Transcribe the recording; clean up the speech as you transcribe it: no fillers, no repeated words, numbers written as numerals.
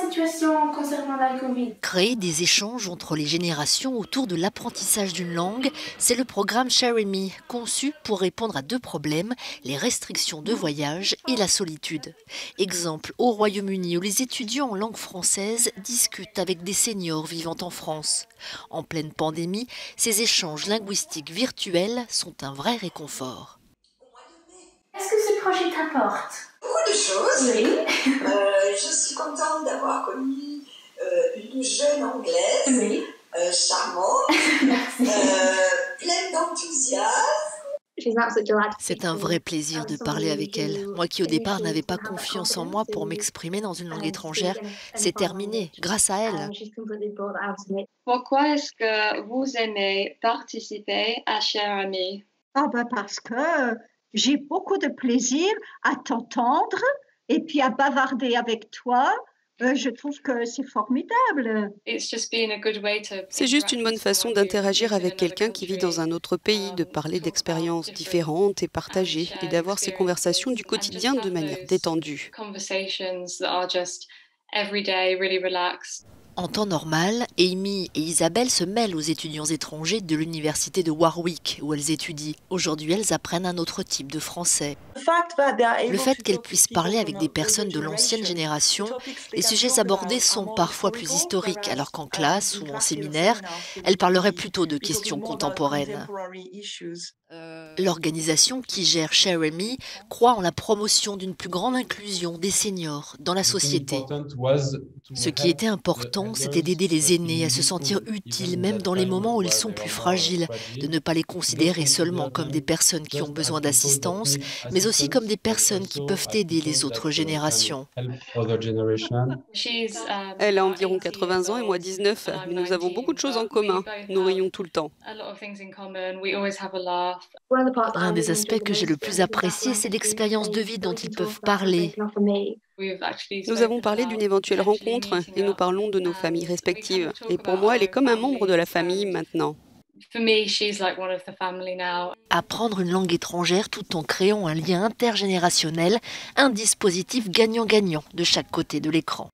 situation concernant la Covid? Créer des échanges entre les générations autour de l'apprentissage d'une langue, c'est le programme Share&Me, conçu pour répondre à deux problèmes, les restrictions de voyage et la solitude. Exemple au Royaume-Uni où les étudiants en langue française discutent avec des seniors vivant en France. En pleine pandémie, ces échanges linguistiques virtuels sont un vrai réconfort. Est-ce que ce projet t'apporte? Beaucoup de choses. Oui. Je suis contente d'avoir connu une jeune Anglaise, Oui. charmante, Merci. pleine d'enthousiasme. C'est un vrai plaisir de parler avec elle. Moi qui au départ n'avais pas confiance en moi pour m'exprimer dans une langue étrangère, c'est terminé grâce à elle. Pourquoi est-ce que vous aimez participer à Share&Me? Ah ben parce que j'ai beaucoup de plaisir à t'entendre et puis à bavarder avec toi. Je trouve que c'est formidable. C'est juste une bonne façon d'interagir avec quelqu'un qui vit dans un autre pays, de parler d'expériences différentes et partagées, et d'avoir ces conversations du quotidien de manière détendue. En temps normal, Amy et Isabelle se mêlent aux étudiants étrangers de l'université de Warwick où elles étudient. Aujourd'hui, elles apprennent un autre type de français. Le fait qu'elles puissent parler avec des personnes de l'ancienne génération, les sujets abordés sont parfois plus historiques, alors qu'en classe ou en séminaire, elles parleraient plutôt de questions contemporaines. L'organisation qui gère Share&Me croit en la promotion d'une plus grande inclusion des seniors dans la société. Ce qui était important, c'était d'aider les aînés à se sentir utiles, même dans les moments où ils sont plus fragiles, de ne pas les considérer seulement comme des personnes qui ont besoin d'assistance, mais aussi comme des personnes qui peuvent aider les autres générations. Elle a environ 80 ans et moi 19, mais nous avons beaucoup de choses en commun. Nous rions tout le temps. L'un des aspects que j'ai le plus apprécié, c'est l'expérience de vie dont ils peuvent parler. Nous avons parlé d'une éventuelle rencontre et nous parlons de nos familles respectives. Et pour moi, elle est comme un membre de la famille maintenant. Apprendre une langue étrangère tout en créant un lien intergénérationnel, un dispositif gagnant-gagnant de chaque côté de l'écran.